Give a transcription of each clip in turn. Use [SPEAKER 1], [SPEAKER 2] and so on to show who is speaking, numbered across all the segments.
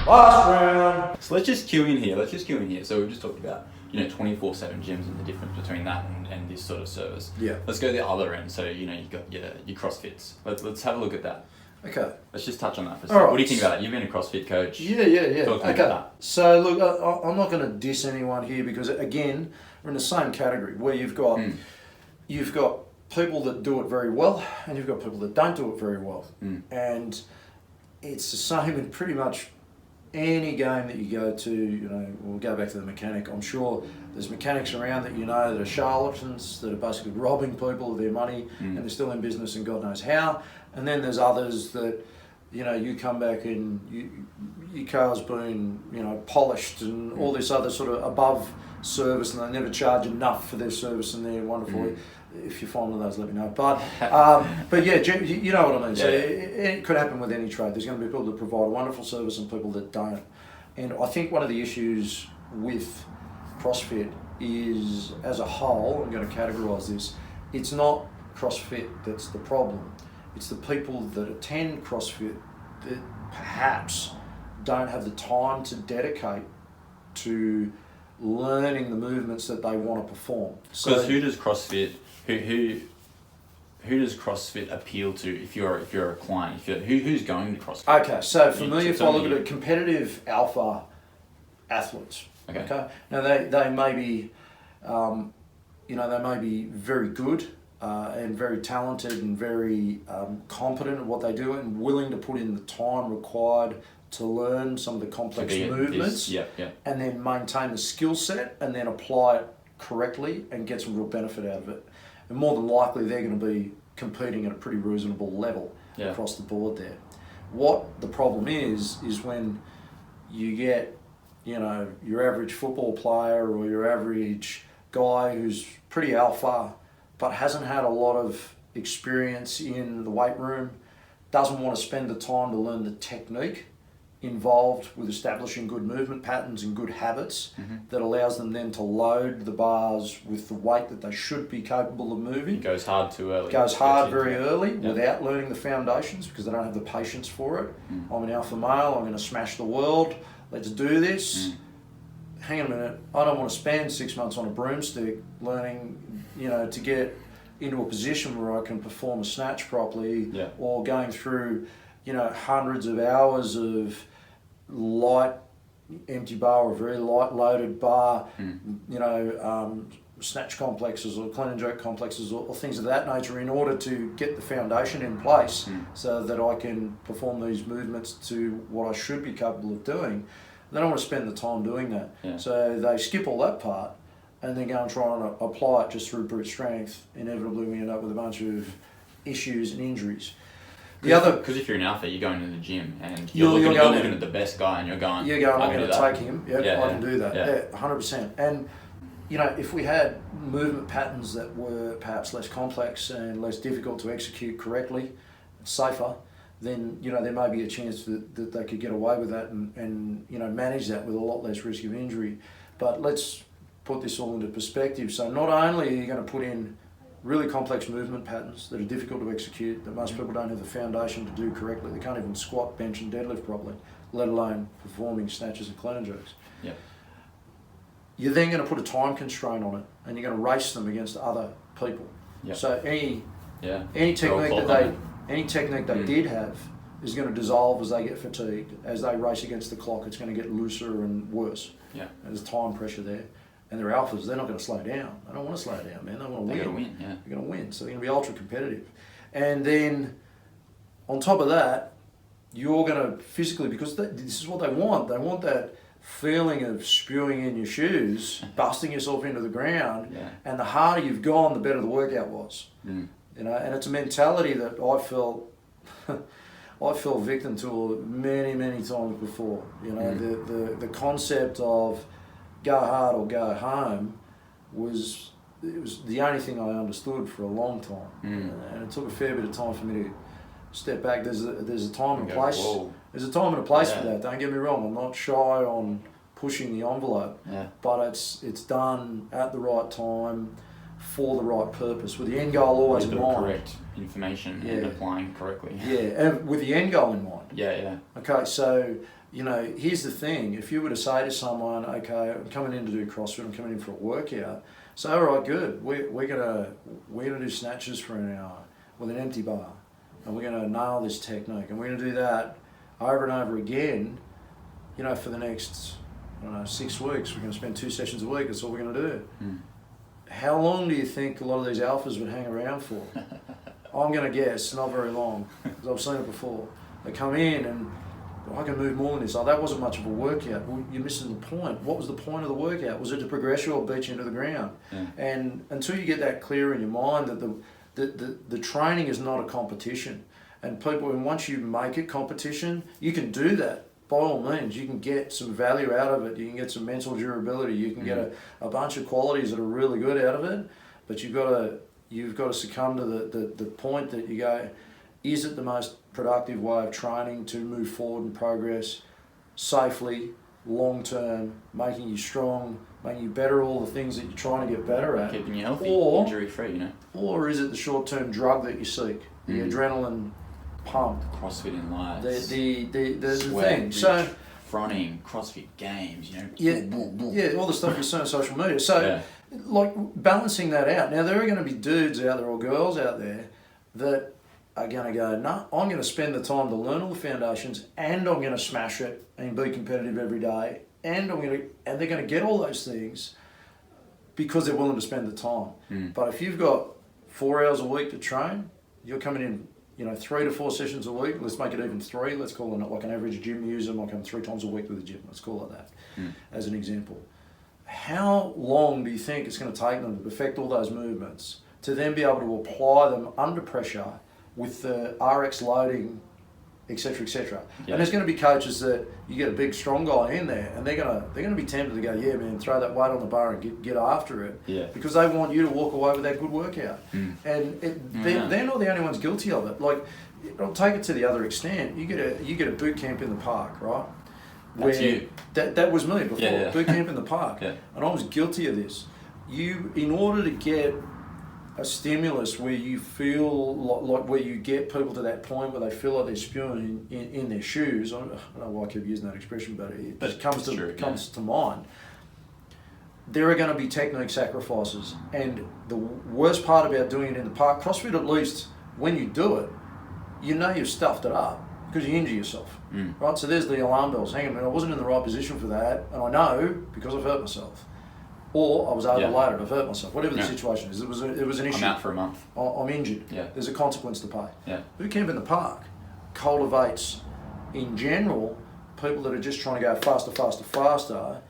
[SPEAKER 1] Last round.
[SPEAKER 2] So let's just cue in here. So we've just talked about, 24/7 gyms and the difference between that and this sort of service.
[SPEAKER 1] Yeah.
[SPEAKER 2] Let's go the other end. So, you've got your CrossFits. Let's have a look at that.
[SPEAKER 1] Okay.
[SPEAKER 2] Let's just touch on that for a
[SPEAKER 1] All
[SPEAKER 2] second.
[SPEAKER 1] right.
[SPEAKER 2] What do you think about that? You've been a CrossFit coach.
[SPEAKER 1] Yeah.
[SPEAKER 2] Talk to me
[SPEAKER 1] Okay.
[SPEAKER 2] about
[SPEAKER 1] So look, I'm not going to diss anyone here because again, we're in the same category where you've got people that do it very well and you've got people that don't do it very well, and it's the same in pretty much any game that you go to. We'll go back to the mechanic. I'm sure there's mechanics around that that are charlatans, that are basically robbing people of their money, and they're still in business and God knows how. And then there's others that, you come back and your car's been, polished and all this other sort of above service, and they never charge enough for their service, and they're wonderful. If you're fond of those, let me know. But yeah, you know what I mean. So it could happen with any trade. There's going to be people that provide a wonderful service and people that don't. And I think one of the issues with CrossFit is, as a whole, I'm going to categorise this, it's not CrossFit that's the problem. It's the people that attend CrossFit that perhaps don't have the time to dedicate to learning the movements that they want to perform.
[SPEAKER 2] So who does CrossFit appeal to if you're a client? Who's going to CrossFit?
[SPEAKER 1] Okay, so for me, if I look at it, competitive alpha athletes. Okay. Now they may be, they may be very good and very talented and very competent at what they do and willing to put in the time required to learn some of the complex movements, and then maintain the skill set and then apply it correctly and get some real benefit out of it. And more than likely, they're going to be competing at a pretty reasonable level across the board there. What the problem is when you get, your average football player or your average guy who's pretty alpha but hasn't had a lot of experience in the weight room, doesn't want to spend the time to learn the technique involved with establishing good movement patterns and good habits that allows them then to load the bars with the weight that they should be capable of moving.
[SPEAKER 2] It goes hard too early.
[SPEAKER 1] Goes hard very early without learning the foundations because they don't have the patience for it. I'm an alpha male, I'm going to smash the world, let's do this. Hang on a minute, I don't want to spend 6 months on a broomstick learning, to get into a position where I can perform a snatch properly, or going through, hundreds of hours of light empty bar or very light loaded bar, snatch complexes or clean and jerk complexes or things of that nature in order to get the foundation in place so that I can perform these movements to what I should be capable of doing. They don't want to spend the time doing that. So they skip all that part and then go and try and apply it just through brute strength. Inevitably we end up with a bunch of issues and injuries.
[SPEAKER 2] Because if you're an alpha, you're going to the gym and you're looking at the best guy and you're going,
[SPEAKER 1] I'm going to take him. I can do that. 100%. And if we had movement patterns that were perhaps less complex and less difficult to execute correctly, safer, then there may be a chance that they could get away with that and manage that with a lot less risk of injury. But let's put this all into perspective. So not only are you going to put in really complex movement patterns that are difficult to execute, that most people don't have the foundation to do correctly. They can't even squat, bench and deadlift properly, let alone performing snatches and clean and jerks. You're then going to put a time constraint on it and you're going to race them against other people. So any technique they did have is going to dissolve as they get fatigued. As they race against the clock, it's going to get looser and worse. And there's time pressure there. And they're alphas, they're not going to slow down. They don't want to slow down, man. They want to win.
[SPEAKER 2] They're going to win,
[SPEAKER 1] They're going to win. So they're going to be ultra competitive. And then on top of that, you're going to physically, because this is what they want that feeling of spewing in your shoes, busting yourself into the ground, and the harder you've gone, the better the workout was. And it's a mentality that I fell victim to many, many times before. The concept of go hard or go home was the only thing I understood for a long time, and it took a fair bit of time for me to step back. There's a time and place. There's a time and a place for that. Don't get me wrong. I'm not shy on pushing the envelope, but it's done at the right time for the right purpose, with the end goal always in mind.
[SPEAKER 2] Correct information and applying correctly.
[SPEAKER 1] And with the end goal in mind.
[SPEAKER 2] Okay,
[SPEAKER 1] So you know, here's the thing. If you were to say to someone, okay, I'm coming in to do CrossFit, I'm coming in for a workout, say, all right, good, we're gonna do snatches for an hour with an empty bar, and we're gonna nail this technique, and we're gonna do that over and over again, you know, for the next, I don't know, 6 weeks. We're gonna spend 2 sessions a week, that's all we're gonna do. How long do you think a lot of these alphas would hang around for? I'm gonna guess not very long, because I've seen it before. They come in and I can move more than this. Oh, that wasn't much of a workout. Well, you're missing the point. What was the point of the workout? Was it to progress you or beat you into the ground?
[SPEAKER 2] Yeah.
[SPEAKER 1] And until you get that clear in your mind that the training is not a competition, and people, and once you make it competition, you can do that. By all means, you can get some value out of it. You can get some mental durability. You can get a bunch of qualities that are really good out of it. But you've got to succumb to the point that you go, is it the most productive way of training to move forward and progress safely, long term, making you strong, making you better, all the things that you're trying to get better at,
[SPEAKER 2] keeping you healthy,
[SPEAKER 1] or
[SPEAKER 2] injury free, you know?
[SPEAKER 1] Or is it the short term drug that you seek, the adrenaline pump,
[SPEAKER 2] CrossFit in lives,
[SPEAKER 1] the
[SPEAKER 2] sweat,
[SPEAKER 1] thing? So
[SPEAKER 2] fronting, CrossFit games, you know?
[SPEAKER 1] yeah, all the stuff you see on social media. So like balancing that out. Now there are going to be dudes out there or girls out there that are going to go, no, I'm going to spend the time to learn all the foundations, and I'm going to smash it and be competitive every day, and they're going to get all those things because they're willing to spend the time. But if you've got 4 hours a week to train, you're coming in, you know, 3 to 4 sessions a week. Let's make it even 3. Let's call it like an average gym user might come 3 times a week to the gym. Let's call it that as an example. How long do you think it's going to take them to perfect all those movements to then be able to apply them under pressure with the RX loading, etc., etc.?
[SPEAKER 2] Yeah.
[SPEAKER 1] And there's going to be coaches that you get a big strong guy in there, and they're going to be tempted to go, yeah, man, throw that weight on the bar and get after it, because they want you to walk away with that good workout. And they're not the only ones guilty of it. Like, I'll take it to the other extent. You get a boot camp in the park, right?
[SPEAKER 2] That's you.
[SPEAKER 1] That was me before.
[SPEAKER 2] Yeah.
[SPEAKER 1] Boot camp in the park,
[SPEAKER 2] Yeah.
[SPEAKER 1] and I was guilty of this. In order to get a stimulus where you feel like where you get people to that point where they feel like they're spewing in their shoes. I don't know why I keep using that expression, but it just comes to mind. There are going to be technique sacrifices, and the worst part about doing it in the park, CrossFit at least, when you do it, you know you've stuffed it up because you injure yourself, right? So there's the alarm bells. Hang on a minute, I wasn't in the right position for that, and I know because I've hurt myself. Or I was overloaded, I've hurt myself, whatever the situation is. It was an issue.
[SPEAKER 2] I'm out for a month.
[SPEAKER 1] I'm injured.
[SPEAKER 2] Yeah.
[SPEAKER 1] There's a consequence to pay.
[SPEAKER 2] Yeah.
[SPEAKER 1] Boot camp in the park cultivates, in general, people that are just trying to go faster,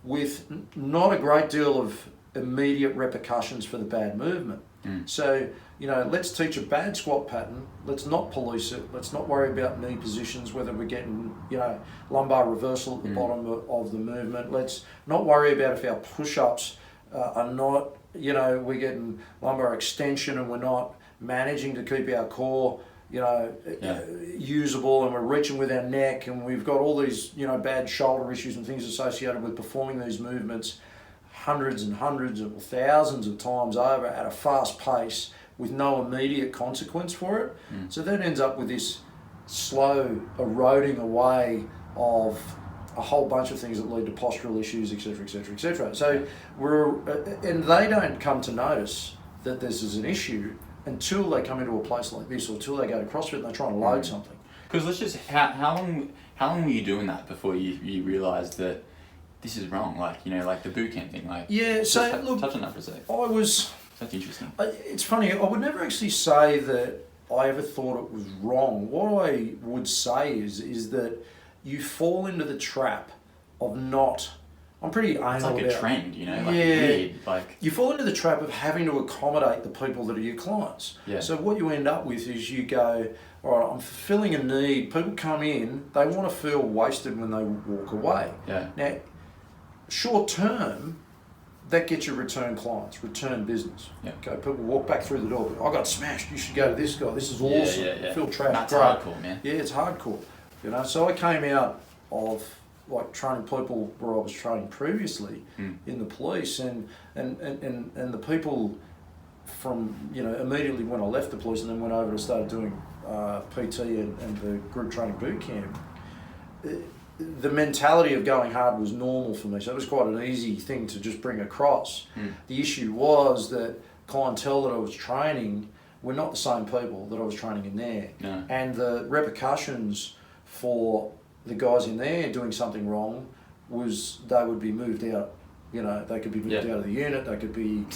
[SPEAKER 1] with not a great deal of immediate repercussions for the bad movement. So, you know, let's teach a bad squat pattern. Let's not police it. Let's not worry about knee positions, whether we're getting, you know, lumbar reversal at the bottom of the movement. Let's not worry about if our push-ups are not, you know, we're getting lumbar extension and we're not managing to keep our core, you know, usable, and we're reaching with our neck, and we've got all these, you know, bad shoulder issues and things associated with performing these movements hundreds and hundreds or thousands of times over at a fast pace with no immediate consequence for it. So that ends up with this slow eroding away of a whole bunch of things that lead to postural issues, etc., etc., etc. So and they don't come to notice that this is an issue until they come into a place like this, or until they go to CrossFit and they try and load something.
[SPEAKER 2] Because let's just, how long were you doing that before you realised that this is wrong? Like, you know, like the boot camp thing, like... Yeah,
[SPEAKER 1] so look...
[SPEAKER 2] Touch on that for a sec. That's interesting.
[SPEAKER 1] It's funny, I would never actually say that I ever thought it was wrong. What I would say is that you fall into the trap of not... I'm pretty anal about...
[SPEAKER 2] It's like a trend, you know? Like weird, like...
[SPEAKER 1] You fall into the trap of having to accommodate the people that are your clients.
[SPEAKER 2] Yeah.
[SPEAKER 1] So what you end up with is you go, all right, I'm fulfilling a need. People come in, they want to feel wasted when they walk away.
[SPEAKER 2] Yeah.
[SPEAKER 1] Now, short term, that gets you return clients, return business.
[SPEAKER 2] Yeah.
[SPEAKER 1] Okay, people walk back through the door. I got smashed. You should go to this guy. This is awesome.
[SPEAKER 2] Yeah.
[SPEAKER 1] Feel trapped.
[SPEAKER 2] That's hardcore, man.
[SPEAKER 1] Yeah, it's hardcore. You know, so I came out of like training people where I was training previously in the police, and the people from, you know, immediately when I left the police and then went over and started doing PT and the group training boot camp. the mentality of going hard was normal for me, so it was quite an easy thing to just bring across. The issue was that clientele that I was training were not the same people that I was training in there,
[SPEAKER 2] No.
[SPEAKER 1] and the repercussions for the guys in there doing something wrong was they would be moved out. You know, they could be moved out of the unit. They could be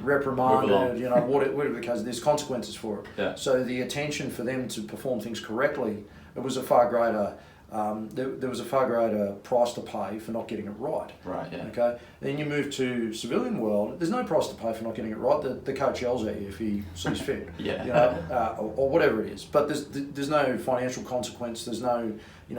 [SPEAKER 1] reprimanded. You know, whatever the case. There's consequences for it.
[SPEAKER 2] Yeah.
[SPEAKER 1] So the attention for them to perform things correctly, it was a far greater. There was a far greater price to pay for not getting it right.
[SPEAKER 2] Right. Yeah.
[SPEAKER 1] Okay. Then you move to civilian world. There's no price to pay for not getting it right. The coach yells at you if he sees fit.
[SPEAKER 2] Yeah.
[SPEAKER 1] You know, or whatever it is. But there's no financial consequence. There's no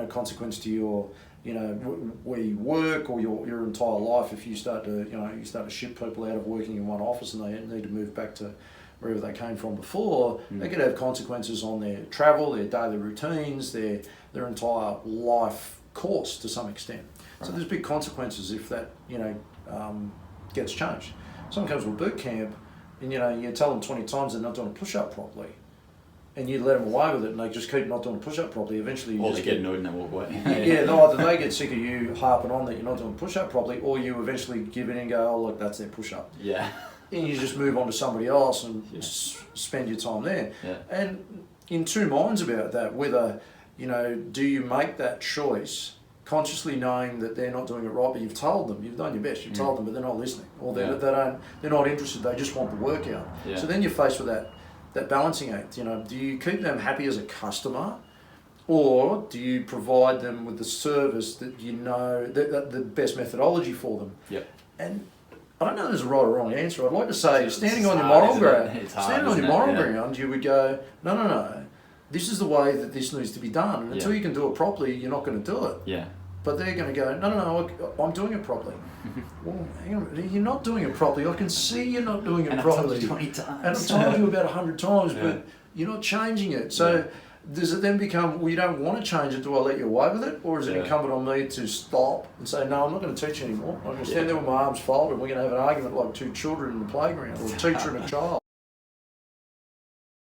[SPEAKER 1] consequence to your where you work or your entire life if you start to ship people out of working in one office and they need to move back to wherever they came from before. They could have consequences on their travel, their daily routines, their entire life course to some extent. Right. So there's big consequences if that gets changed. Someone comes to a boot camp and you tell them 20 times they're not doing a push-up properly, and you let them away with it and they just keep not doing a push-up properly, eventually you
[SPEAKER 2] or
[SPEAKER 1] just
[SPEAKER 2] they get annoyed and they walk away.
[SPEAKER 1] either they get sick of you harping on that you're not doing push-up properly, or you eventually give in and go, oh look, that's their push-up.
[SPEAKER 2] Yeah.
[SPEAKER 1] And you just move on to somebody else and spend your time there.
[SPEAKER 2] Yeah.
[SPEAKER 1] And in two minds about that, whether, do you make that choice consciously knowing that they're not doing it right, but you've told them, you've done your best, you've told them, but they're not listening, or they're not interested, they just want the workout.
[SPEAKER 2] Yeah.
[SPEAKER 1] So then you're faced with that balancing act. Do you keep them happy as a customer, or do you provide them with the service that that the best methodology for them?
[SPEAKER 2] Yep.
[SPEAKER 1] And I don't know if there's a right or wrong answer. I'd like to say, standing on your moral ground, you would go, no, this is the way that this needs to be done. And until you can do it properly, you're not going to do it.
[SPEAKER 2] Yeah.
[SPEAKER 1] But they're going to go, no, I'm doing it properly. Well, hang on, you're not doing it properly. I can see you're not doing it properly.
[SPEAKER 2] I've told you 20 times.
[SPEAKER 1] And I've told you about 100 times, but you're not changing it. So does it then become, well, you don't want to change it, do I let you away with it? Or is it incumbent on me to stop and say, no, I'm not going to teach you anymore. I'm going to stand there with my arms folded and we're going to have an argument like two children in the playground, or a teacher and a child.